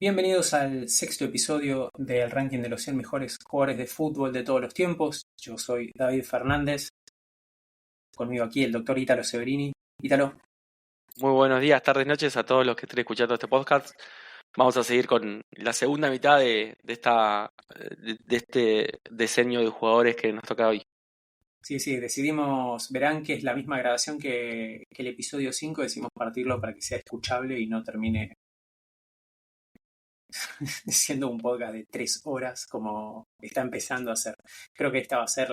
Bienvenidos al sexto episodio del ranking de los 100 mejores jugadores de fútbol de todos los tiempos. Yo soy David Fernández, conmigo aquí el doctor Ítalo Severini. Ítalo. Muy buenos días, tardes, noches a todos los que estén escuchando este podcast. Vamos a seguir con la segunda mitad de este diseño de jugadores que nos toca hoy. Sí, verán que es la misma grabación que el episodio 5, decidimos partirlo para que sea escuchable y no termine siendo un podcast de 3 horas como está empezando a ser. Creo que esta va a ser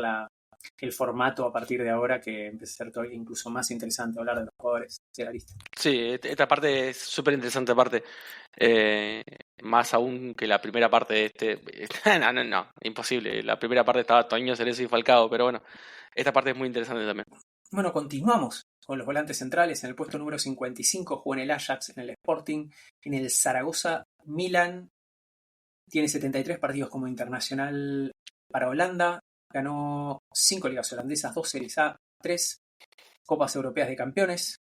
el formato a partir de ahora, que empieza a ser todavía incluso más interesante hablar de los jugadores de la lista. Sí, esta parte es súper interesante aparte. Más aún que la primera parte de este. No, imposible. La primera parte estaba Toño, Cerezo y Falcao, pero bueno, esta parte es muy interesante también. Bueno, continuamos con los volantes centrales. En el puesto número 55 jugó en el Ajax, en el Sporting, en el Zaragoza, Milan. Tiene 73 partidos como internacional para Holanda. Ganó 5 ligas holandesas, 2 Series A, 3 Copas Europeas de Campeones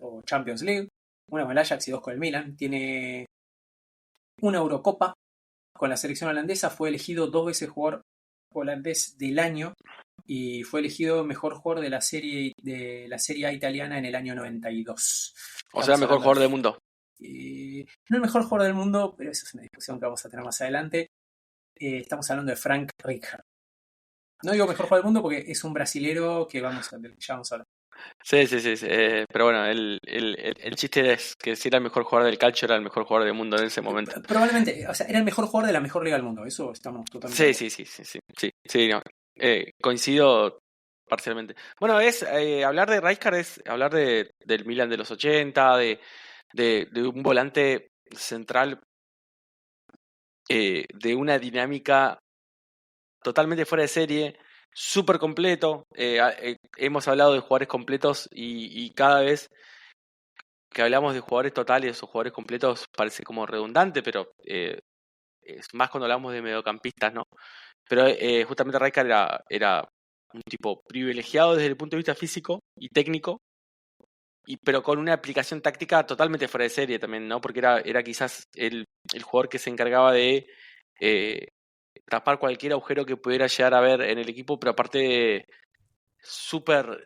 o Champions League, una con el Ajax y 2 con el Milan. Tiene una Eurocopa con la selección holandesa. Fue elegido 2 veces jugador holandés del año y fue elegido mejor jugador de la Serie A italiana en el año 92. O sea, mejor jugador del mundo. No el mejor jugador del mundo, pero eso es una discusión que vamos a tener más adelante. Estamos hablando de Frank Rijkaard. No digo mejor jugador del mundo porque es un brasilero que ya vamos a hablar. Sí. Pero bueno, el chiste es que si era el mejor jugador del calcio, era el mejor jugador del mundo en ese momento. Probablemente, o sea, era el mejor jugador de la mejor liga del mundo. Eso estamos totalmente. Sí, no. Coincido parcialmente. Bueno, hablar de Rijkaard es hablar del Milan de los 80, de un volante central, de una dinámica totalmente fuera de serie, súper completo. Hemos hablado de jugadores completos y cada vez que hablamos de jugadores totales o jugadores completos parece como redundante, pero es más cuando hablamos de mediocampistas, ¿no? Pero justamente Rijkaard era un tipo privilegiado desde el punto de vista físico y técnico, pero con una aplicación táctica totalmente fuera de serie también, ¿no? Porque era quizás el jugador que se encargaba de tapar cualquier agujero que pudiera llegar a haber en el equipo, pero aparte súper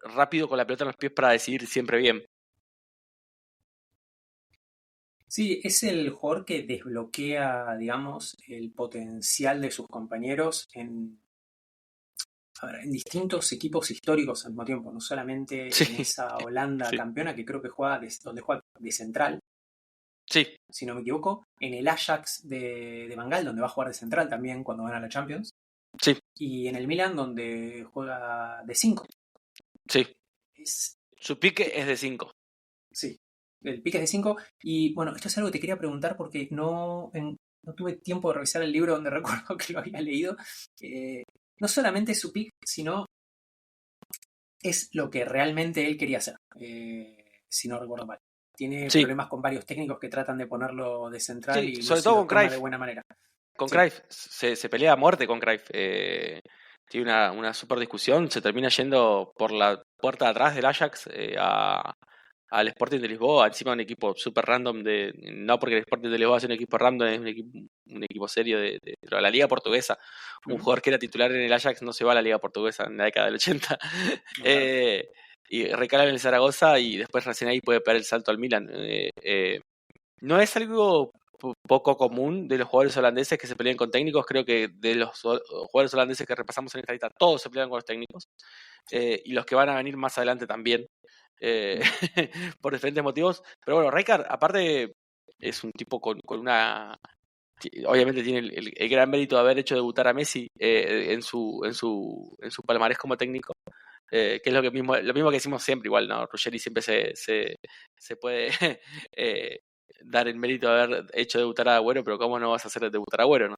rápido con la pelota en los pies para decidir siempre bien. Sí, es el jugador que desbloquea, digamos, el potencial de sus compañeros en distintos equipos históricos al mismo tiempo, no solamente en esa Holanda campeona que creo que donde juega de central, si no me equivoco, en el Ajax de Van Gaal, donde va a jugar de central también cuando gana la Champions, y en el Milan, donde juega de 5. Sí, su pique es de 5. Sí, el pique es de 5. Y bueno, esto es algo que te quería preguntar porque no tuve tiempo de revisar el libro donde recuerdo que lo había leído. No solamente su pick, sino es lo que realmente él quería hacer, si no recuerdo mal. Tiene problemas con varios técnicos que tratan de ponerlo de central y sobre no todo se con lo toma Cruyff. de buena manera. Con Cruyff, se pelea a muerte con Cruyff. Tiene una super discusión, se termina yendo por la puerta de atrás del Ajax al Sporting de Lisboa, encima de un equipo super random, no porque el Sporting de Lisboa es un equipo random, es un equipo serio de la Liga Portuguesa. Un jugador que era titular en el Ajax no se va a la Liga Portuguesa en la década del 80. Y recala en el Zaragoza y después recién ahí puede pegar el salto al Milan. No es algo poco común de los jugadores holandeses que se pelean con técnicos. Creo que de los jugadores holandeses que repasamos en esta lista, todos se pelean con los técnicos. Y los que van a venir más adelante también. Por diferentes motivos. Pero bueno, Rijkaard, aparte, es un tipo con una... Obviamente tiene el gran mérito de haber hecho debutar a Messi en su palmarés como técnico. Que es lo mismo que decimos siempre, igual, ¿no? Ruggeri siempre se puede dar el mérito de haber hecho debutar a Agüero, pero ¿cómo no vas a hacer debutar a Agüero, no?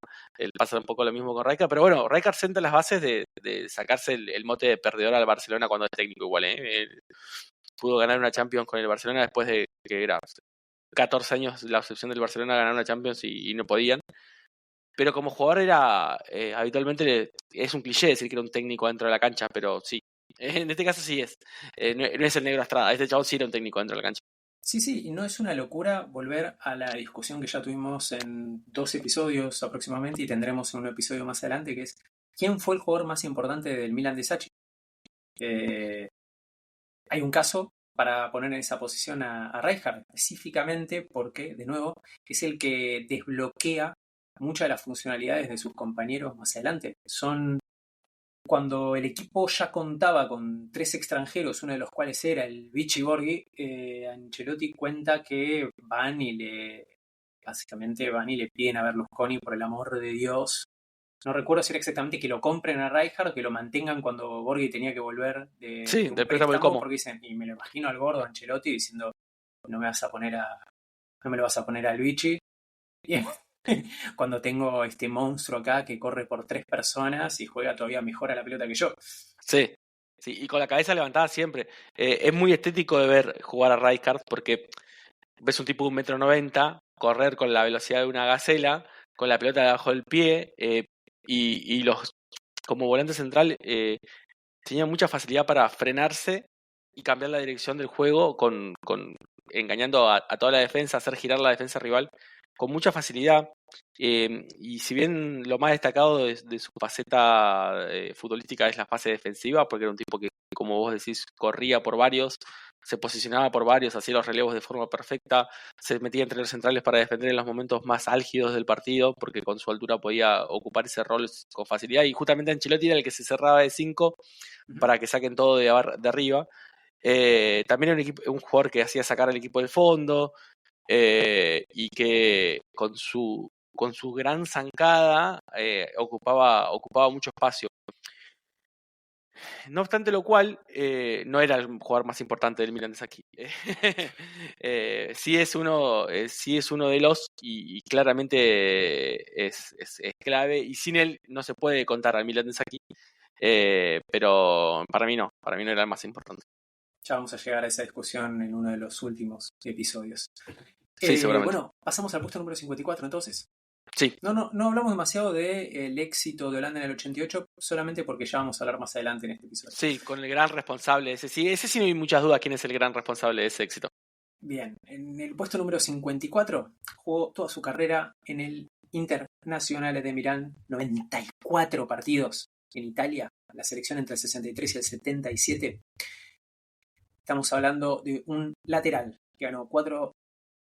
Pasa un poco lo mismo con Rijkaard, pero bueno, Rijkaard sienta las bases de sacarse el mote de perdedor al Barcelona cuando es técnico igual, pudo ganar una Champions con el Barcelona después de que era 14 años la obsesión del Barcelona a ganar una Champions y no podían. Pero como jugador era, habitualmente es un cliché decir que era un técnico dentro de la cancha, pero sí. En este caso sí es. No es el negro Estrada, este chavo sí era un técnico dentro de la cancha. Sí, sí, y no es una locura volver a la discusión que ya tuvimos en 2 episodios aproximadamente y tendremos un episodio más adelante, que es ¿quién fue el jugador más importante del Milan de Sacchi? Eh, Hay un caso para poner en esa posición a Rijkaard, específicamente porque, de nuevo, es el que desbloquea muchas de las funcionalidades de sus compañeros más adelante. Son cuando el equipo ya contaba con 3 extranjeros, uno de los cuales era el Vichy Borghi, Ancelotti cuenta que básicamente van y le piden a Berlusconi, por el amor de Dios. No recuerdo si era exactamente que lo compren a Rijkaard o que lo mantengan cuando Borghi tenía que volver Sí, de un del préstamo del préstamo, Como. porque dicen, y me lo imagino al gordo Ancelotti diciendo, no me vas a poner a, no me lo vas a poner al Vichy. Y cuando tengo este monstruo acá que corre por 3 personas y juega todavía mejor a la pelota que yo. Sí, sí, y con la cabeza levantada siempre. Es muy estético de ver jugar a Rijkaard porque ves un tipo de 1,90 m correr con la velocidad de una gacela, con la pelota debajo del pie, y los como volante central tenía mucha facilidad para frenarse y cambiar la dirección del juego engañando a toda la defensa, hacer girar la defensa rival con mucha facilidad. Y si bien lo más destacado de su faceta futbolística es la fase defensiva, porque era un tipo que, como vos decís, corría por varios, se posicionaba por varios, hacía los relevos de forma perfecta, se metía entre los centrales para defender en los momentos más álgidos del partido, porque con su altura podía ocupar ese rol con facilidad. Y justamente Ancelotti era el que se cerraba de 5 Ujú. para que saquen todo de arriba. También era un jugador que hacía sacar al equipo del fondo, y que con su gran zancada ocupaba mucho espacio. No obstante lo cual, no era el jugador más importante del Milan de Sacchi. Sí es uno de los, y claramente es clave, y sin él no se puede contar al Milan de Sacchi, pero para mí no era el más importante. Ya vamos a llegar a esa discusión en uno de los últimos episodios. Sí, seguramente. Bueno, pasamos al puesto número 54 entonces. Sí, No hablamos demasiado del éxito de Holanda en el 88, solamente porque ya vamos a hablar más adelante en este episodio. sí, con el gran responsable ese sí no hay muchas dudas quién es el gran responsable de ese éxito. Bien, en el puesto número 54 jugó toda su carrera en el Internazionale de Milán, 94 partidos en Italia, la selección entre el 63 y el 77. Estamos hablando de un lateral que ganó 4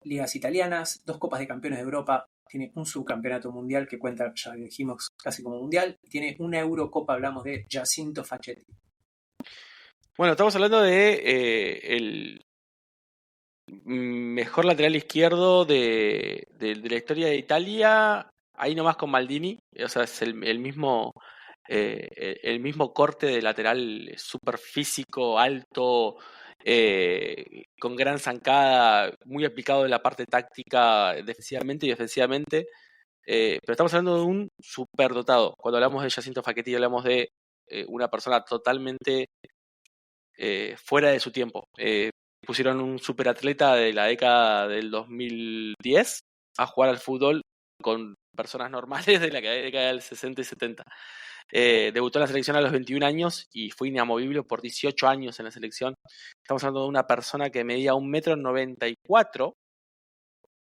ligas italianas, 2 Copas de Campeones de Europa, tiene un subcampeonato mundial que cuenta, ya dijimos, casi como mundial, y tiene una Eurocopa, hablamos de Giacinto Facchetti. Bueno, estamos hablando de el mejor lateral izquierdo de la historia de Italia, ahí nomás con Maldini, o sea, es el mismo corte de lateral súper físico, alto, con gran zancada, muy aplicado en la parte táctica defensivamente y defensivamente. Pero estamos hablando de un superdotado. Cuando hablamos de Jacinto Facchetti hablamos de una persona totalmente fuera de su tiempo. Pusieron un superatleta de la década del 2010 a jugar al fútbol con personas normales de la década del 60 y 70. Debutó en la selección a los 21 años y fue inamovible por 18 años en la selección. Estamos hablando de una persona que medía 1,94 m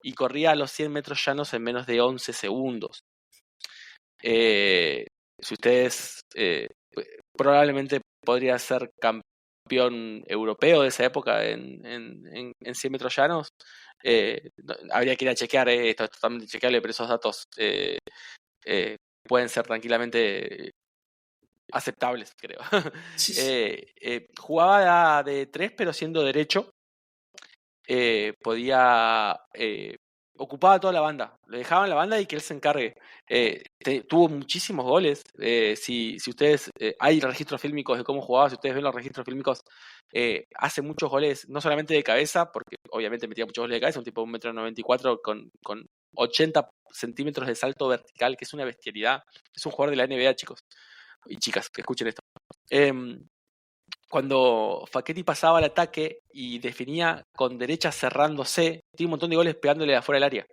y corría a los 100 metros llanos en menos de 11 segundos. Si ustedes probablemente podría ser campeón europeo de esa época en 100 metros llanos. Habría que ir a chequear, esto es totalmente chequeable, pero esos datos pueden ser tranquilamente aceptables, creo. Jugaba de 3, pero siendo derecho. Podía ocupaba toda la banda, le dejaban la banda y que él se encargue. Tuvo muchísimos goles. Si ustedes hay registros fílmicos de cómo jugaba, si ustedes ven los registros fílmicos, hace muchos goles, no solamente de cabeza, porque obviamente metía muchos goles de cabeza, un tipo de 1,94 m con 80 centímetros de salto vertical, que es una bestialidad. Es un jugador de la NBA, chicos y chicas, que escuchen esto. Cuando Facchetti pasaba al ataque y definía con derecha cerrándose, tiene un montón de goles pegándole de afuera del área.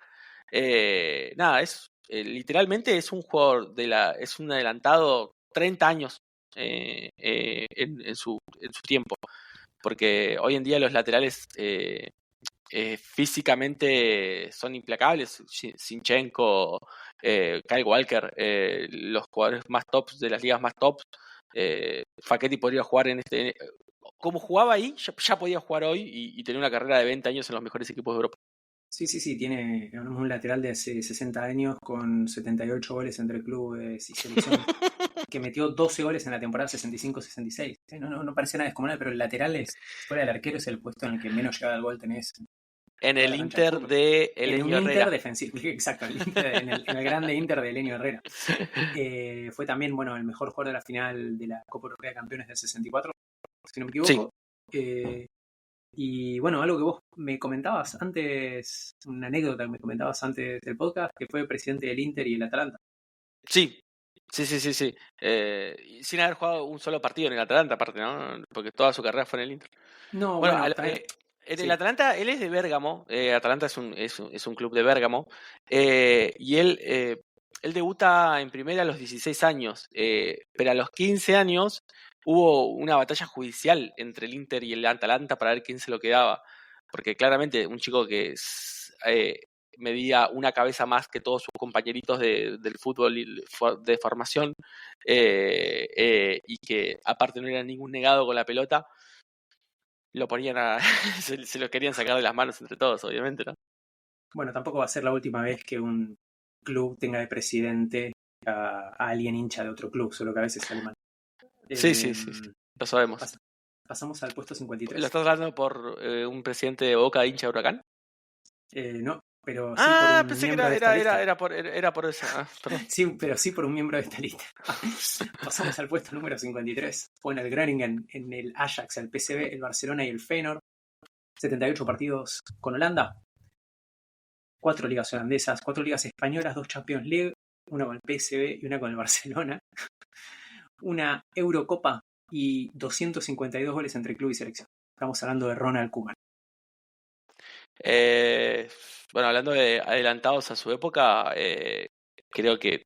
Nada, literalmente es un jugador es un adelantado 30 años en su tiempo. Porque hoy en día los laterales físicamente son implacables. Zinchenko, Kyle Walker, los jugadores más tops de las ligas más tops. Facchetti podría jugar como jugaba ahí, ya podía jugar hoy y tener una carrera de 20 años en los mejores equipos de Europa. Sí, tiene un lateral de hace 60 años con 78 goles entre clubes y selecciones, que metió 12 goles en la temporada 65-66. No parece nada descomunal, pero el lateral fuera del arquero, es el puesto en el que menos llegada al gol tenés En toda el la cancha de Inter fútbol. de En un Elenio Inter Herrera. defensivo, exacto, en el grande Inter de Elenio Herrera. Fue también, bueno, el mejor jugador de la final de la Copa Europea de Campeones del 64, si no me equivoco. Sí. Y bueno, algo que vos me comentabas antes, una anécdota que me comentabas antes del podcast, que fue presidente del Inter y el Atalanta. Sí. Y sin haber jugado un solo partido en el Atalanta, aparte, ¿no? Porque toda su carrera fue en el Inter. No, Bueno, bueno, también. en Sí. el Atalanta, él es de Bérgamo. Atalanta es un club de Bérgamo. Y él debuta en primera a los 16 años. Pero a los 15 años hubo una batalla judicial entre el Inter y el Atalanta para ver quién se lo quedaba. Porque claramente un chico que medía una cabeza más que todos sus compañeritos del fútbol de formación, y que aparte no era ningún negado con la pelota, lo ponían se lo querían sacar de las manos entre todos, obviamente, ¿no? Bueno, tampoco va a ser la última vez que un club tenga de presidente a alguien hincha de otro club, solo que a veces sale mal. Sí, lo sabemos. Pasamos al puesto ¿Lo 53. estás hablando por un presidente de Boca hincha de Huracán? No, pero sí por un Pensé que miembro de esta lista. era por eso. Perdón. Sí, pero sí por un miembro de esta lista. Pasamos al puesto número 53. Fue en el Groningen, en el Ajax, el PSV, el Barcelona y el Feyenoord. 78 partidos con Holanda. 4 ligas holandesas, 4 ligas españolas, 2 Champions League, una con el PSV y una con el Barcelona. Una Eurocopa y 252 goles entre club y selección. Estamos hablando de Ronald Koeman. Bueno, hablando de adelantados a su época, creo que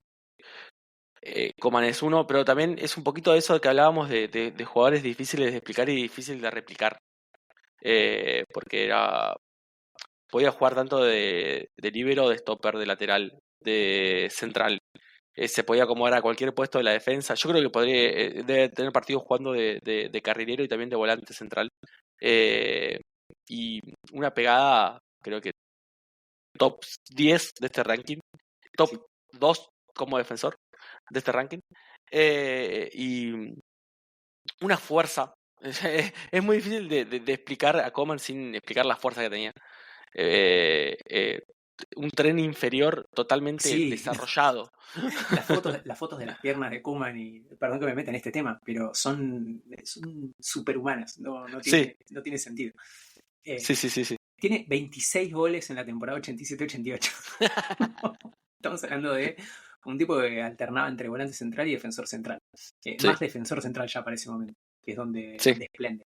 Koeman es uno, pero también es un poquito de eso que hablábamos de jugadores difíciles de explicar y difíciles de replicar. Porque podía jugar tanto de líbero, de stopper, de lateral, de central. Se podía acomodar a cualquier puesto de la defensa. Yo creo que debe tener partidos jugando de carrilero y también de volante central. Y una pegada, creo que top 10 de este ranking, top 2 como defensor de este ranking. Y una fuerza. Es muy difícil de explicar a Coman sin explicar la fuerza que tenía. Un tren inferior totalmente desarrollado. Las fotos de las piernas de Koeman, y perdón que me meta en este tema, pero son superhumanas, no tiene sentido. Sí. Tiene 26 goles en la temporada 87-88. Estamos hablando de un tipo que alternaba entre volante central y defensor central. Más defensor central ya para ese momento, que es donde desplende.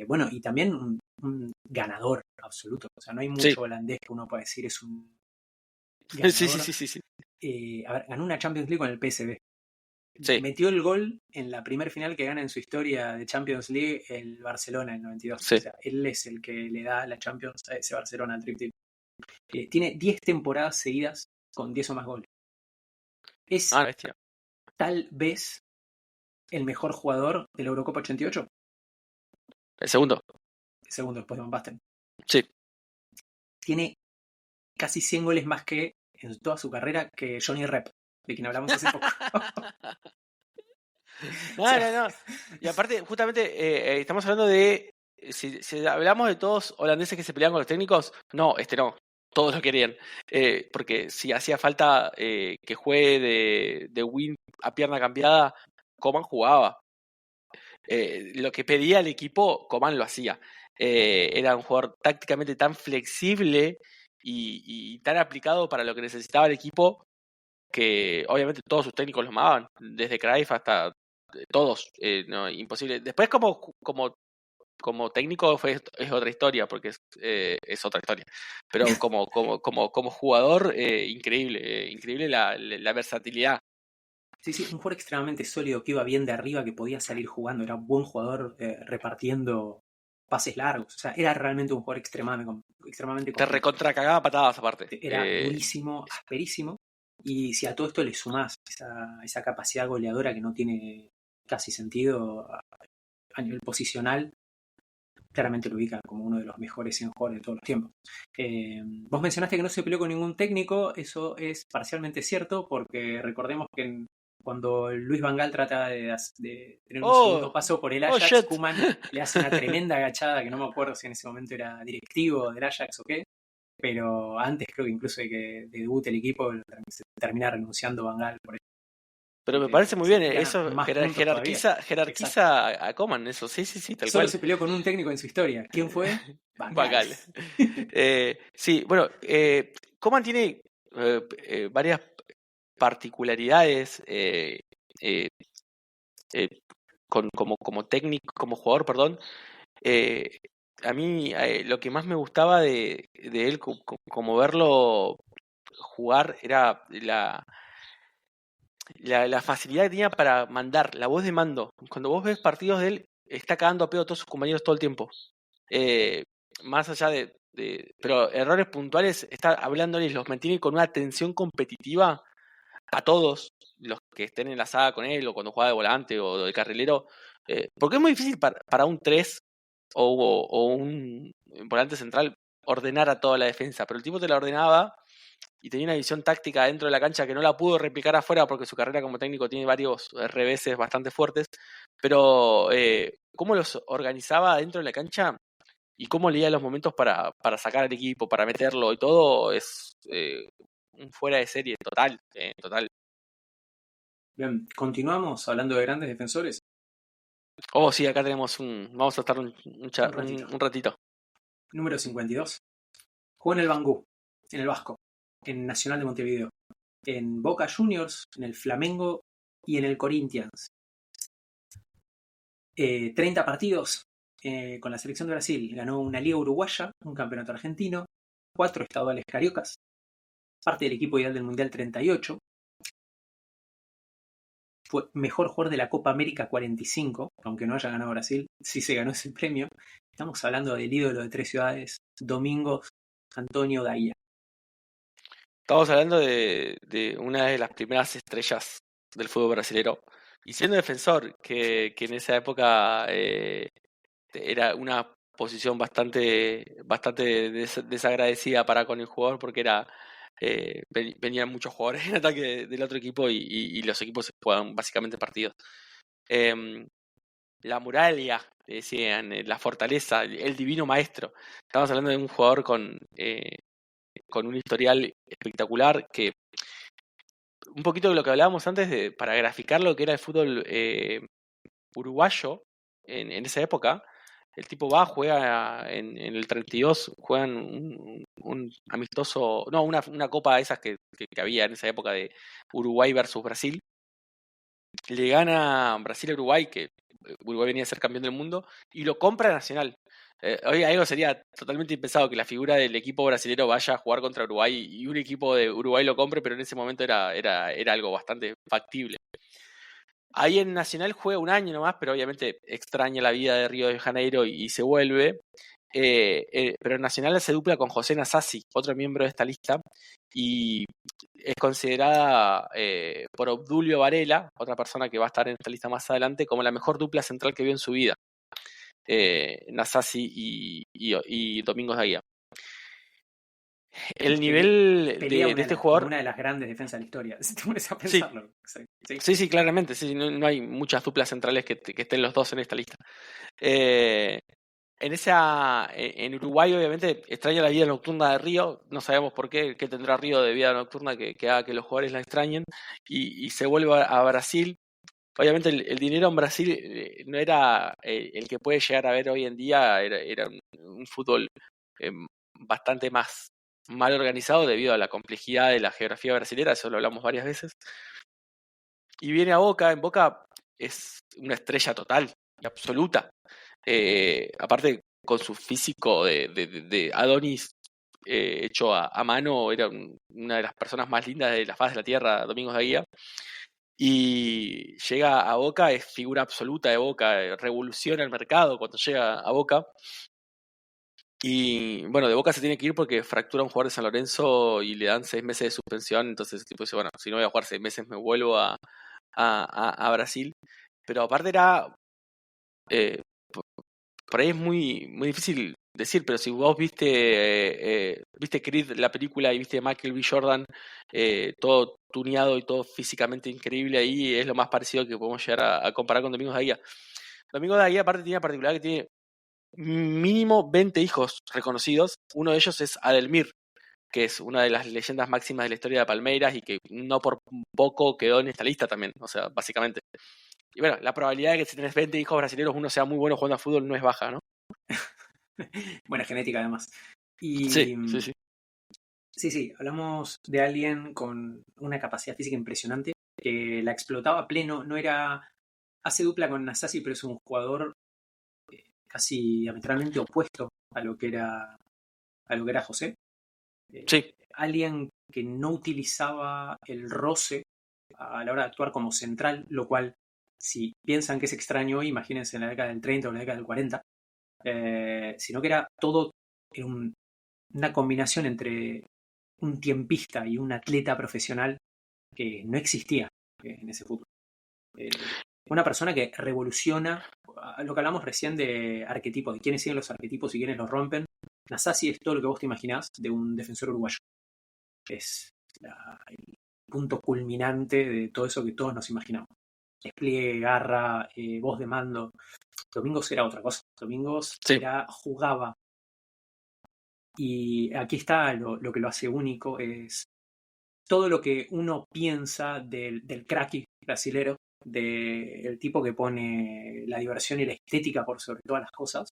Bueno, y también un ganador absoluto. O sea, no hay mucho holandés que uno pueda decir es un ganador. Sí. A ver, ganó una Champions League con el PSV. Sí. Metió el gol en la primer final que gana en su historia de Champions League el Barcelona en el 92. Sí. O sea, él es el que le da la Champions a ese Barcelona al triptych. Tiene 10 temporadas seguidas con 10 o más goles. Es tal vez el mejor jugador de la Eurocopa 88. El segundo. El segundo después de Van Basten. Sí. Tiene casi 100 goles más que en toda su carrera que Johnny Rep, de quien hablamos hace poco. No. Y aparte, justamente, estamos hablando de. Si hablamos de todos holandeses que se peleaban con los técnicos, no. Todos lo querían. Porque si hacía falta que juegue de win a pierna cambiada, Coman jugaba. Lo que pedía el equipo, Coman lo hacía. Era un jugador tácticamente tan flexible y tan aplicado para lo que necesitaba el equipo, que obviamente todos sus técnicos lo amaban, desde Cruyff hasta todos. No, imposible. Después como técnico es otra historia, porque es otra historia. Pero como jugador, increíble la versatilidad. Sí, un jugador extremadamente sólido, que iba bien de arriba, que podía salir jugando, era un buen jugador repartiendo pases largos. O sea, era realmente un jugador extremadamente Te completo. recontra cagaba patadas aparte. Era durísimo, asperísimo. Y si a todo esto le sumás esa capacidad goleadora que no tiene casi sentido a nivel posicional, claramente lo ubica como uno de los mejores 100 jugadores de todos los tiempos. Vos mencionaste que no se peleó con ningún técnico, eso es parcialmente cierto, porque recordemos que cuando Luis Van Gaal trata de tener un segundo paso por el Ajax, Koeman le hace una tremenda agachada, que no me acuerdo si en ese momento era directivo del Ajax o qué, pero antes creo que incluso de que debute el equipo se termina renunciando Van Gaal por eso. Pero me parece muy bien, eso jerarquiza a Koeman, eso, sí, tal Solo cual. se peleó con un técnico en su historia. ¿Quién fue? Van Gaal. Sí, bueno, Koeman tiene varias particularidades como técnico, como jugador, perdón. A mí lo que más me gustaba de él, como verlo jugar, era la facilidad que tenía para mandar, la voz de mando. Cuando vos ves partidos de él, está cagando a pedo a todos sus compañeros todo el tiempo. Más allá pero errores puntuales, está hablándoles, los mantiene con una atención competitiva a todos los que estén en la saga con él, o cuando juega de volante o de carrilero. Porque es muy difícil para un 3 o un volante central ordenar a toda la defensa, pero el tipo te la ordenaba y tenía una visión táctica dentro de la cancha que no la pudo replicar afuera porque su carrera como técnico tiene varios reveses bastante fuertes, pero cómo los organizaba dentro de la cancha y cómo leía los momentos para sacar al equipo, para meterlo y todo, es un fuera de serie total. Bien, continuamos hablando de grandes defensores. Oh, sí, acá tenemos vamos a estar un ratito. Número 52. Jugó en el Bangú, en el Vasco, en Nacional de Montevideo, en Boca Juniors, en el Flamengo y en el Corinthians. 30 partidos con la selección de Brasil. Ganó una Liga Uruguaya, un campeonato argentino, 4 estaduales cariocas, parte del equipo ideal del Mundial 38. Fue mejor jugador de la Copa América 45, aunque no haya ganado Brasil, sí se ganó ese premio. Estamos hablando del ídolo de 3 ciudades, Domingos Antonio Gaia. Estamos hablando de una de las primeras estrellas del fútbol brasilero. Y siendo defensor, que en esa época era una posición bastante desagradecida para con el jugador, porque venían muchos jugadores en ataque del otro equipo y los equipos se juegan básicamente partidos. La muralla, decían, la fortaleza, el divino maestro. Estamos hablando de un jugador con un historial espectacular, que un poquito de lo que hablábamos antes, para graficar lo que era el fútbol uruguayo en esa época. El tipo juega en el 32, juegan un amistoso, no, una copa de esas que había en esa época de Uruguay versus Brasil. Le gana Brasil a Uruguay, que Uruguay venía a ser campeón del mundo, y lo compra Nacional. Hoy algo sería totalmente impensado que la figura del equipo brasilero vaya a jugar contra Uruguay y un equipo de Uruguay lo compre, pero en ese momento era algo bastante factible. Ahí en Nacional juega un año nomás, pero obviamente extraña la vida de Río de Janeiro y se vuelve. Pero en Nacional se dupla con José Nasasi, otro miembro de esta lista, y es considerada por Obdulio Varela, otra persona que va a estar en esta lista más adelante, como la mejor dupla central que vio en su vida. Nasasi y Domingos Daguía. El nivel de este jugador, una de las grandes defensas de la historia, si te pones a pensarlo. Sí, claramente, sí, no hay muchas duplas centrales que estén los dos en esta lista. En Uruguay, obviamente, extraña la vida nocturna de Río. No sabemos por qué tendrá Río de vida nocturna que haga que los jugadores la extrañen. Y se vuelve a Brasil. Obviamente, el dinero en Brasil no era el que puede llegar a ver hoy en día. Era un fútbol bastante más mal organizado debido a la complejidad de la geografía brasilera. Eso lo hablamos varias veces. Y viene a Boca. En Boca es una estrella total y absoluta. Aparte, con su físico de Adonis hecho a mano, era una de las personas más lindas de la faz de la tierra, Domingos Daguía. y llega a Boca, es figura absoluta de Boca, revoluciona el mercado cuando llega a Boca. Y bueno, de Boca se tiene que ir porque fractura a un jugador de San Lorenzo y le dan 6 meses de suspensión. Entonces el tipo dice, bueno, si no voy a jugar 6 meses me vuelvo a Brasil. Pero aparte era, eh, por ahí es muy difícil decir, pero si vos viste Creed, la película, y viste Michael B. Jordan, todo tuneado y todo físicamente increíble ahí, es lo más parecido que podemos llegar a comparar con Domingos de Aguía. Domingos de Aguía aparte tiene la particularidad que tiene mínimo 20 hijos reconocidos. Uno de ellos es Adelmir, que es una de las leyendas máximas de la historia de Palmeiras y que no por poco quedó en esta lista también, o sea, básicamente. Y bueno, la probabilidad de que si tenés 20 hijos brasileños uno sea muy bueno jugando a fútbol no es baja, ¿no? Buena genética, además. Sí, Y sí, sí. sí, hablamos de alguien con una capacidad física impresionante, que la explotaba a pleno, no era... Hace dupla con Nasasi, pero es un jugador casi diametralmente opuesto a lo que era José. Sí, Alguien que no utilizaba el roce a la hora de actuar como central, lo cual, si piensan que es extraño hoy, imagínense en la década del 30 o la década del 40, sino que era todo en una combinación entre un tiempista y un atleta profesional que no existía en ese fútbol. Una persona que revoluciona lo que hablamos recién de arquetipos, de quiénes siguen los arquetipos y quiénes los rompen. Nasasi es todo lo que vos te imaginás de un defensor uruguayo. Es el punto culminante de todo eso que todos nos imaginamos. Despliegue, garra, voz de mando. Domingos era otra cosa. Domingos sí. jugaba. Y aquí está lo que lo hace único, es todo lo que uno piensa del cracky brasilero, del tipo que pone la diversión y la estética por sobre todas las cosas,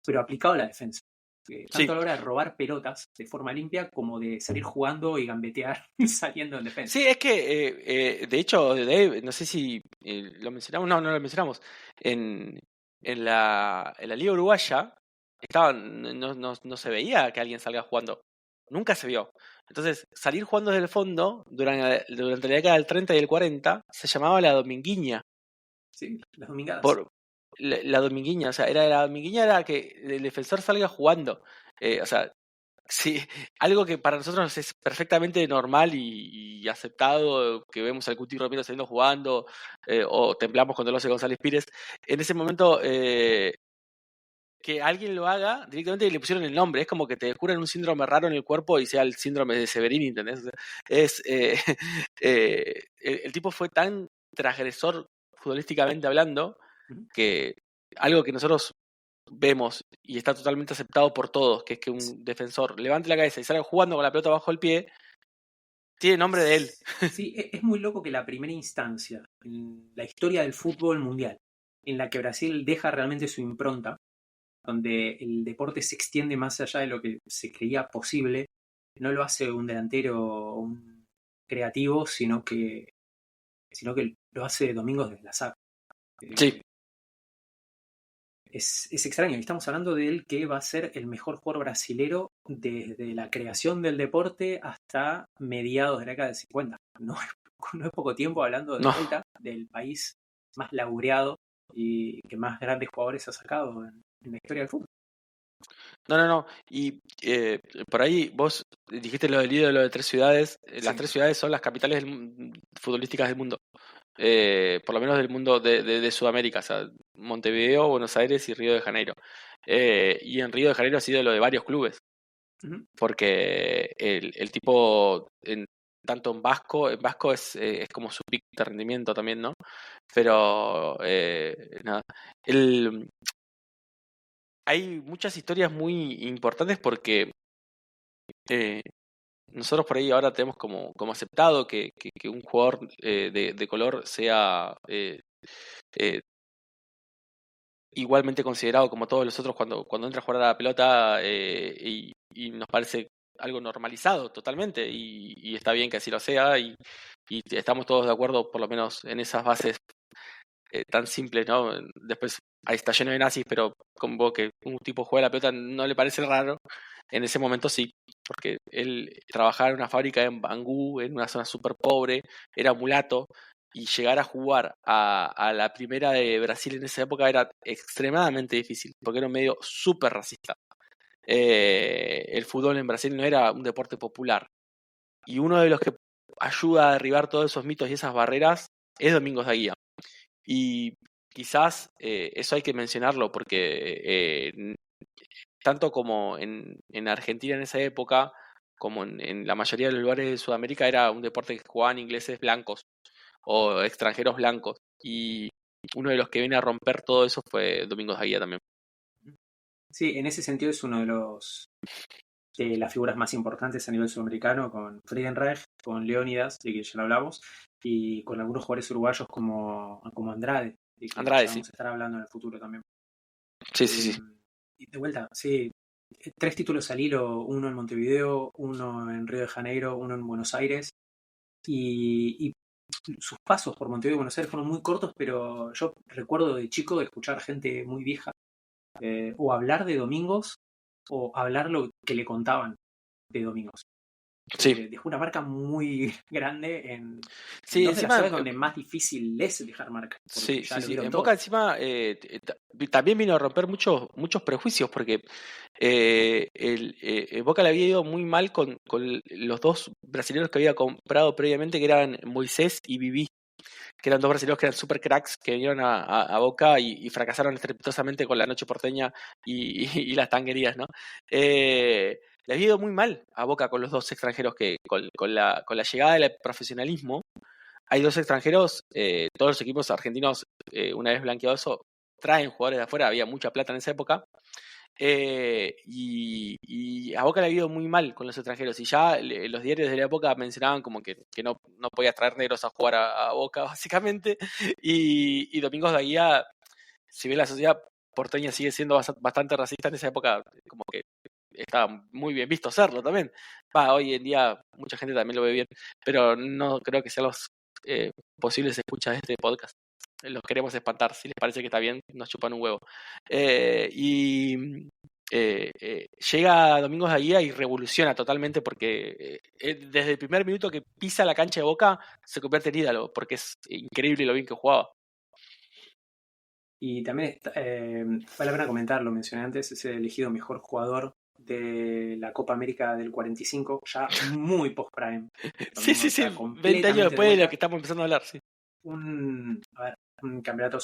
pero aplicado a la defensa. Tanto a Sí, la hora de robar pelotas de forma limpia como de salir jugando y gambetear saliendo en defensa. sí, es que, de hecho, Dave, no sé si lo mencionamos, no lo mencionamos, en, en la Liga Uruguaya no se veía que alguien salga jugando, nunca se vio. Entonces, salir jugando desde el fondo durante la década del 30 y el 40 se llamaba la dominguiña. Sí, las domingadas. Por la dominguiña, o sea, la dominguiña era que el defensor salga jugando. O sea, sí, algo que para nosotros es perfectamente normal y aceptado, que vemos al Cuti Romero saliendo jugando, o temblamos cuando lo hace González Pires. En ese momento, que alguien lo haga, directamente le pusieron el nombre. Es como que te descubren un síndrome raro en el cuerpo y sea el síndrome de Severini, ¿entendés? O sea, es, el tipo fue tan transgresor futbolísticamente hablando que algo que nosotros vemos y está totalmente aceptado por todos, que es que un defensor levante la cabeza y salga jugando con la pelota bajo el pie, tiene nombre de él. Sí, es muy loco que la primera instancia en la historia del fútbol mundial, en la que Brasil deja realmente su impronta, donde el deporte se extiende más allá de lo que se creía posible, no lo hace un delantero o un creativo, sino que lo hace Domingos desde la Saga. Sí, Es extraño, y estamos hablando de él que va a ser el mejor jugador brasilero desde la creación del deporte hasta mediados de la década del 50. No es poco tiempo hablando de no, vuelta del país más laureado y que más grandes jugadores ha sacado en la historia del fútbol. no. Y por ahí vos dijiste lo del ídolo de 3 ciudades. Las Sí. 3 ciudades son las capitales futbolísticas del mundo. Por lo menos del mundo de Sudamérica, o sea, Montevideo, Buenos Aires y Río de Janeiro. Y en Río de Janeiro ha sido lo de varios clubes, Ujú. porque el tipo, tanto en Vasco es como su pick de rendimiento también, ¿no? Pero, nada, el, hay muchas historias muy importantes porque eh, nosotros por ahí ahora tenemos como aceptado que un jugador de color sea eh, igualmente considerado como todos los otros cuando entra a jugar a la pelota, y nos parece algo normalizado totalmente y está bien que así lo sea y estamos todos de acuerdo por lo menos en esas bases tan simples, ¿no? Después ahí está lleno de nazis, pero como que un tipo juega la pelota no le parece raro. En ese momento sí, porque él trabajaba en una fábrica en Bangú, en una zona súper pobre, era mulato y llegar a jugar a la primera de Brasil en esa época era extremadamente difícil, porque era un medio súper racista. El fútbol en Brasil no era un deporte popular. Y uno de los que ayuda a derribar todos esos mitos y esas barreras es Domingos Daguía. Y quizás eso hay que mencionarlo porque tanto como en Argentina en esa época, como en la mayoría de los lugares de Sudamérica, era un deporte que jugaban ingleses blancos o extranjeros blancos. Y uno de los que viene a romper todo eso fue Domingos Daguía también. Sí, en ese sentido es uno de las figuras más importantes a nivel sudamericano, con Friedenreich, con Leónidas, de que ya lo hablamos, y con algunos jugadores uruguayos como Andrade, de que Andrade, ya sí. vamos a estar hablando en el futuro también. Sí, sí, sí. Y de vuelta, sí, 3 títulos al hilo, uno en Montevideo, uno en Río de Janeiro, uno en Buenos Aires, y sus pasos por Montevideo y Buenos Aires fueron muy cortos, pero yo recuerdo de chico de escuchar gente muy vieja o hablar de Domingos o hablar lo que le contaban de Domingos. Sí. Dejó una marca muy grande en Sí, dos de las encima, ciudades donde más difícil es dejar marca, porque sí, ya sí, lo sí. vieron En todo. Boca encima también vino a romper muchos prejuicios porque Boca le había ido muy mal con los dos brasileños que había comprado previamente, que eran Moisés y Viví, que eran dos brasileños que eran super cracks, que vinieron a Boca y fracasaron estrepitosamente con la noche porteña y las tanguerías, ¿no? Le había ido muy mal a Boca con los dos extranjeros que con la llegada del profesionalismo hay dos extranjeros, todos los equipos argentinos, una vez blanqueado eso, traen jugadores de afuera, había mucha plata en esa época, y a Boca le había ido muy mal con los extranjeros, y ya los diarios de la época mencionaban como que no podías traer negros a jugar a Boca, básicamente, y Domingos Daguía, si bien la sociedad porteña sigue siendo bastante racista en esa época, como que estaba muy bien visto hacerlo también. Hoy en día mucha gente también lo ve bien, pero no creo que sean los posibles escuchas de este podcast. Los queremos espantar. Si les parece que está bien, nos chupan un huevo. Llega Domingos Aguía y revoluciona totalmente porque desde el primer minuto que pisa la cancha de Boca se convierte en ídolo, porque es increíble lo bien que jugaba. Y también vale la pena comentar, lo mencioné antes, es el elegido mejor jugador de la Copa América del 45, ya muy post-prime. Sí, Domingo sí, sí, está 20 años completamente de después de lo vuelta. que estamos empezando a hablar, sí. Un campeonato,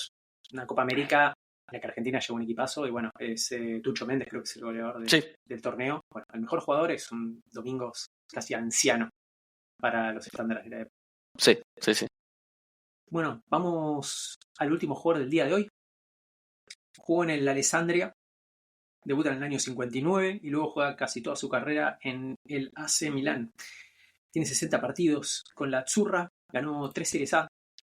una Copa América en la que Argentina lleva un equipazo y bueno, es Tucho Méndez, creo que es el goleador Sí. del torneo. Bueno, el mejor jugador es un Domingos casi anciano para los estándares de la época. Sí, sí, sí. Bueno, vamos al último jugador del día de hoy. Jugó en el Alessandria, debuta en el año 59 y luego juega casi toda su carrera en el AC Milán. Tiene 60 partidos con la Azzurra, ganó 3 Series A,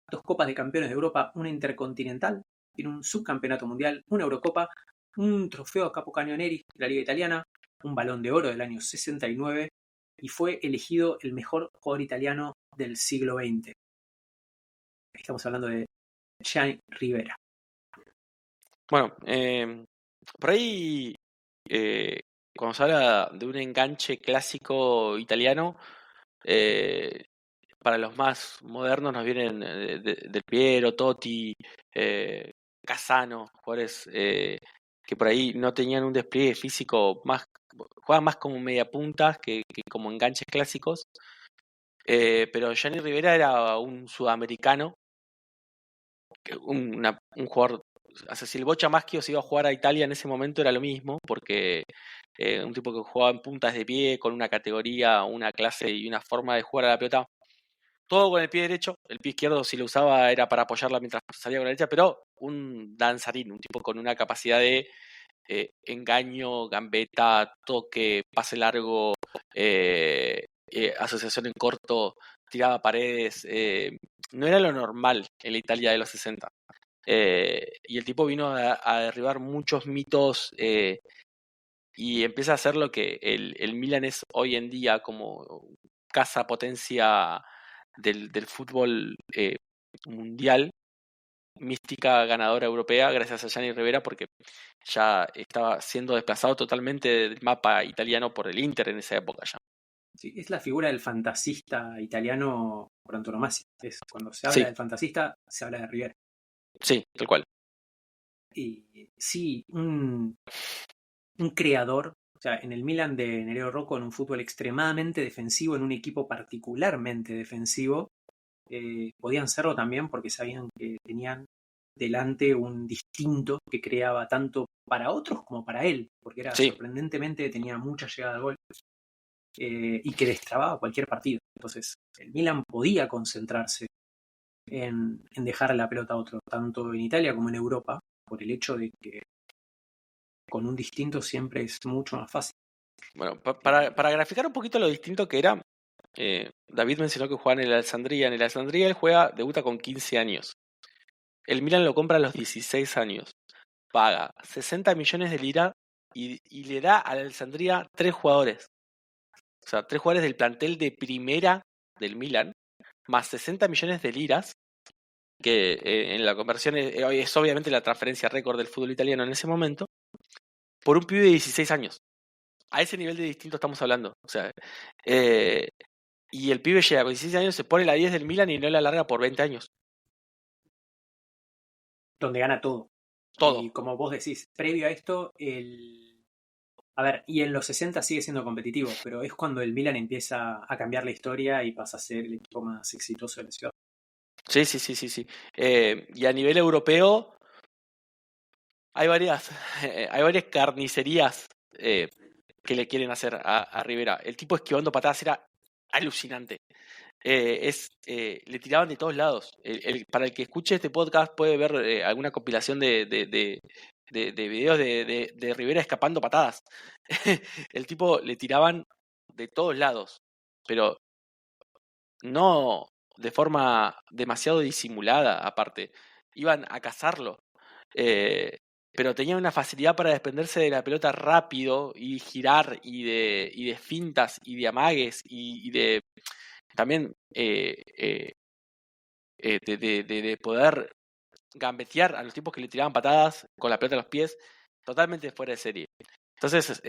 2 Copas de Campeones de Europa, una Intercontinental, tiene un subcampeonato mundial, una Eurocopa, un trofeo a Capo Cañoneri de la Liga Italiana, un Balón de Oro del año 69 y fue elegido el mejor jugador italiano del siglo XX. Estamos hablando de Gianni Rivera. Bueno, por ahí, cuando se habla de un enganche clásico italiano, para los más modernos nos vienen Del Piero, Totti, Casano, jugadores que por ahí no tenían un despliegue físico más, jugaban más como mediapuntas que como enganches clásicos. Pero Gianni Rivera era un sudamericano, un jugador. O sea, si el Bocha Maschio se iba a jugar a Italia en ese momento era lo mismo, porque un tipo que jugaba en puntas de pie, con una categoría, una clase y una forma de jugar a la pelota, todo con el pie derecho, el pie izquierdo si lo usaba era para apoyarla mientras salía con la derecha, pero un danzarín, un tipo con una capacidad de engaño, gambeta, toque, pase largo, asociación en corto, tiraba paredes, no era lo normal en la Italia de los 60. Y el tipo vino a derribar muchos mitos y empieza a hacer lo que el Milan es hoy en día como casa potencia del fútbol mundial, mística ganadora europea, gracias a Gianni Rivera, porque ya estaba siendo desplazado totalmente del mapa italiano por el Inter en esa época ya. Sí, es la figura del fantasista italiano por antonomasia. Cuando se habla Sí, del fantasista, se habla de Rivera. sí, tal cual. Y sí, un creador. O sea, en el Milan de Nereo Rocco, en un fútbol extremadamente defensivo, en un equipo particularmente defensivo, podían serlo también porque sabían que tenían delante un distinto que creaba tanto para otros como para él, porque era Sí, sorprendentemente, tenía mucha llegada al gol y que destrababa cualquier partido. Entonces, el Milan podía concentrarse en dejar la pelota a otro, tanto en Italia como en Europa, por el hecho de que con un distinto siempre es mucho más fácil. bueno, para graficar un poquito lo distinto que era, David mencionó que juega en el Alessandria. En el Alessandria él debuta con 15 años. El Milan lo compra a los 16 años. Paga 60 millones de lira y le da al Alessandria 3 jugadores. O sea, 3 jugadores del plantel de primera del Milan, más 60 millones de liras, que en la conversión es obviamente la transferencia récord del fútbol italiano en ese momento, por un pibe de 16 años. A ese nivel de distinto estamos hablando. O sea, eh, y el pibe llega con 16 años, se pone la 10 del Milan y no la larga por 20 años. Donde gana todo. Todo. Y como vos decís, previo a esto, a ver, y en los 60 sigue siendo competitivo, pero es cuando el Milan empieza a cambiar la historia y pasa a ser el equipo más exitoso de la ciudad. Sí, sí, sí, sí, sí. Y a nivel europeo hay varias, hay varias carnicerías que le quieren hacer a Rivera. El tipo esquivando patadas era alucinante. Le tiraban de todos lados. Para el que escuche este podcast puede ver alguna compilación de videos de Rivera escapando patadas. El tipo le tiraban de todos lados, pero no de forma demasiado disimulada, aparte. Iban a cazarlo. Eh, pero tenía una facilidad para desprenderse de la pelota rápido y girar y de fintas y de amagues y de también de poder gambetear a los tipos que le tiraban patadas con la pelota en los pies, totalmente fuera de serie. Entonces,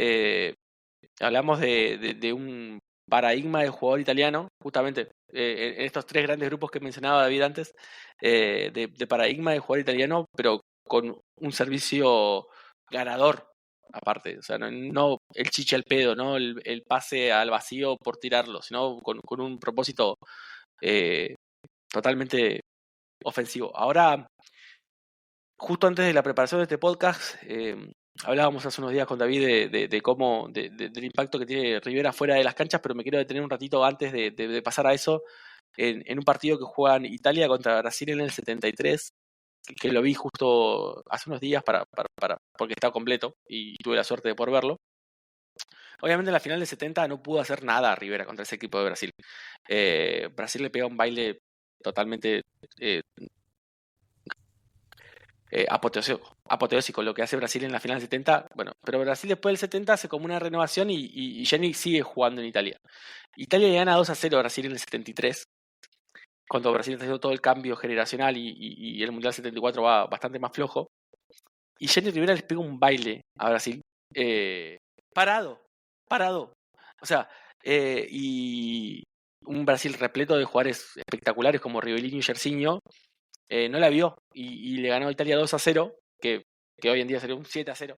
hablamos de un paradigma de jugador italiano, justamente en estos 3 grandes grupos que mencionaba David antes, de paradigma de jugador italiano, pero con un servicio ganador aparte, o sea, no el chiche al pedo, no el pase al vacío por tirarlo, sino con un propósito eh, totalmente ofensivo. Ahora, justo antes de la preparación de este podcast, hablábamos hace unos días con David de cómo, del impacto que tiene Rivera fuera de las canchas, pero me quiero detener un ratito antes de pasar a eso, en un partido que juegan Italia contra Brasil en el 73, que lo vi justo hace unos días porque está completo y tuve la suerte de poder verlo. Obviamente en la final del 70 no pudo hacer nada a Rivera contra ese equipo de Brasil. Brasil le pega un baile totalmente apoteósico lo que hace Brasil en la final del 70. Bueno, pero Brasil después del 70 hace como una renovación y Gianni sigue jugando en Italia. Italia le gana 2-0 a Brasil en el 73, cuando Brasil está haciendo todo el cambio generacional y el Mundial 74 va bastante más flojo. Y Gianni Rivera les pega un baile a Brasil. Parado, parado. O sea, y un Brasil repleto de jugadores espectaculares como Rivellini y Gersinho, no la vio y le ganó a Italia 2-0, que hoy en día sería un 7-0.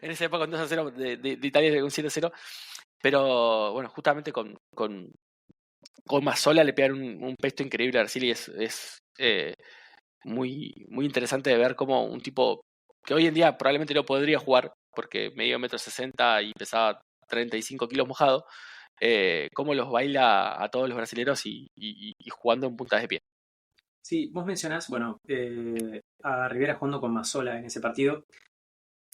En esa época un 2-0 de Italia sería un 7-0. Pero bueno, justamente con Mazzola le pegan un pesto increíble a Brasil y es muy, muy interesante de ver cómo un tipo que hoy en día probablemente no podría jugar porque medía 1,60 m y pesaba 35 kilos mojado, cómo los baila a todos los brasileños y jugando en puntas de pie. Sí, vos mencionás, bueno, a Rivera jugando con Mazzola en ese partido.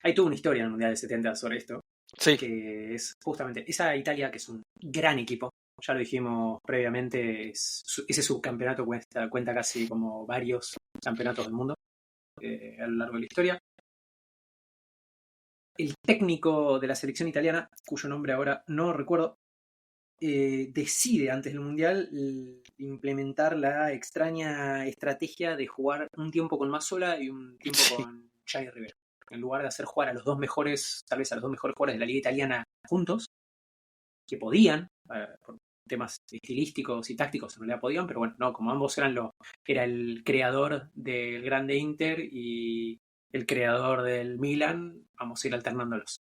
Hay toda una historia en el Mundial del 70 sobre esto, Sí, que es justamente esa Italia, que es un gran equipo. Ya lo dijimos previamente, ese subcampeonato cuenta casi como varios campeonatos del mundo a lo largo de la historia. El técnico de la selección italiana, cuyo nombre ahora no recuerdo, decide antes del Mundial implementar la extraña estrategia de jugar un tiempo con Mazzola y un tiempo sí, con Gianni Rivera. En lugar de hacer jugar a los dos mejores, tal vez a los dos mejores jugadores de la liga italiana juntos, que podían, por temas estilísticos y tácticos en realidad podían, pero bueno, no, como ambos era el creador del grande Inter y el creador del Milan, vamos a ir alternándolos.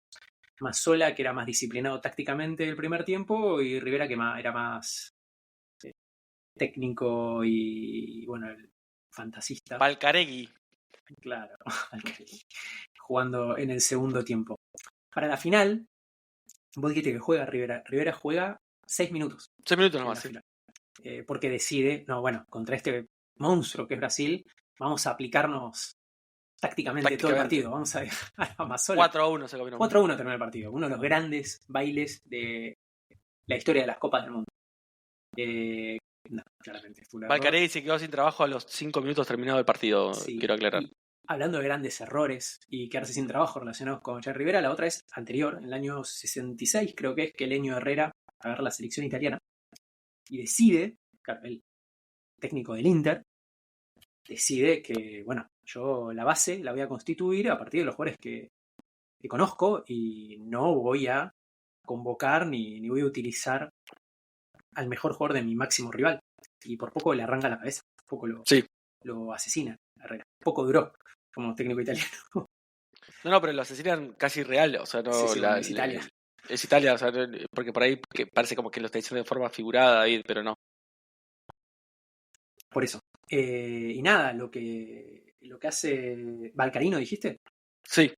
Mazzola, que era más disciplinado tácticamente el primer tiempo, y Rivera, que era más técnico y, bueno, el fantasista. Valcaregui. Claro, jugando en el segundo tiempo. Para la final, vos dijiste que juega Rivera. Rivera juega 6 minutos. 6 minutos nomás, sí. Porque decide, no, bueno, contra este monstruo que es Brasil, vamos a aplicarnos tácticamente todo el partido. Vamos a dejar a Mazzola. 4-1 se comió. 4-1 terminó el partido. Uno de los grandes bailes de la historia de las Copas del Mundo. No, claramente. Valcaregui se quedó sin trabajo a los 5 minutos terminado el partido, sí, quiero aclarar. Hablando de grandes errores y quedarse sin trabajo relacionados con Che Rivera, la otra es anterior, en el año 66 creo que es que Elenio Herrera agarra la selección italiana y decide, claro, el técnico del Inter, decide que, bueno, yo la base la voy a constituir a partir de los jugadores que conozco y no voy a convocar ni voy a utilizar al mejor jugador de mi máximo rival. Y por poco le arranca la cabeza, por poco lo asesina Herrera. Poco duró como técnico italiano. No, pero lo asesinan casi real, o sea, no, sí, es Italia. Es Italia, o sea, porque por ahí parece como que lo está diciendo de forma figurada, David, pero no. Por eso. Y nada, lo que hace Valcarino, ¿dijiste? Sí.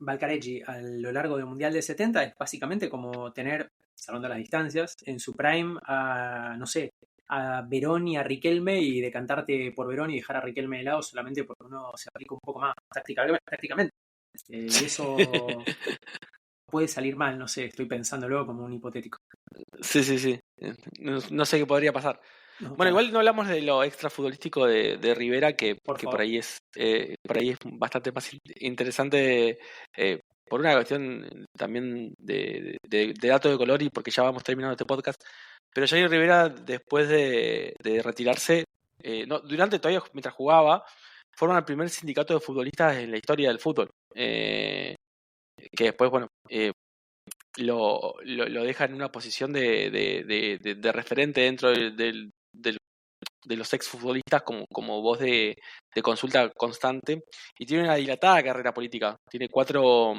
Valcareggi a lo largo del Mundial del 70 es básicamente como tener, salvando las distancias, en su prime a, no sé, a Verón y a Riquelme y decantarte por Verón y dejar a Riquelme de lado solamente porque uno se aplica un poco más tácticamente. Y eso puede salir mal, no sé, estoy pensándolo como un hipotético. Sí. No sé qué podría pasar. No, bueno, igual no hablamos de lo extra futbolístico de Rivera, que por ahí es bastante más interesante por una cuestión también de dato de color y porque ya vamos terminando este podcast. Pero Jair Rivera, después de retirarse, mientras jugaba, forman el primer sindicato de futbolistas en la historia del fútbol. Que después, bueno, lo deja en una posición de referente dentro de los exfutbolistas como voz de consulta constante, y tiene una dilatada carrera política. Tiene cuatro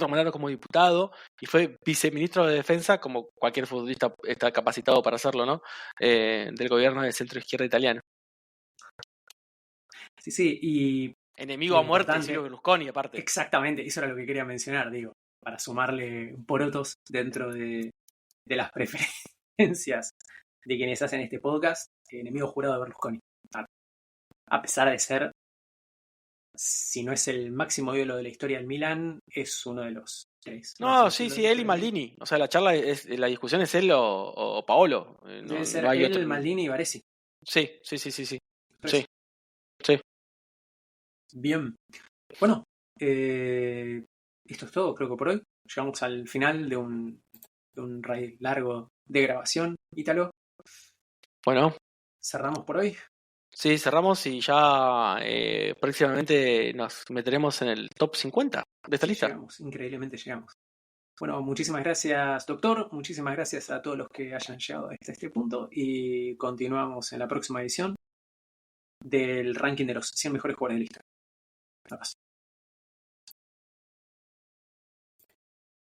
mandatos como diputado y fue viceministro de Defensa, como cualquier futbolista está capacitado para hacerlo, ¿no? Del gobierno del centro izquierda italiano. Sí, y enemigo a muerte de Silvio Berlusconi, aparte. Exactamente, eso era lo que quería mencionar, digo, para sumarle porotos dentro de las preferencias de quienes hacen este podcast, enemigo jurado de Berlusconi. A pesar de ser, si no es el máximo ídolo de la historia del Milan, es uno de los 3. No, sí, él y Maldini. O sea, la discusión es él o Paolo. Debe ser él, Maldini y Baresi. Sí. Bien. Bueno, esto es todo, creo que por hoy. Llegamos al final de un raid largo de grabación, Ítalo. Bueno. ¿Cerramos por hoy? Sí, cerramos y ya próximamente nos meteremos en el top 50 de esta lista. Increíblemente llegamos. Bueno, muchísimas gracias, doctor. Muchísimas gracias a todos los que hayan llegado hasta este punto y continuamos en la próxima edición del ranking de los 100 mejores jugadores de la historia.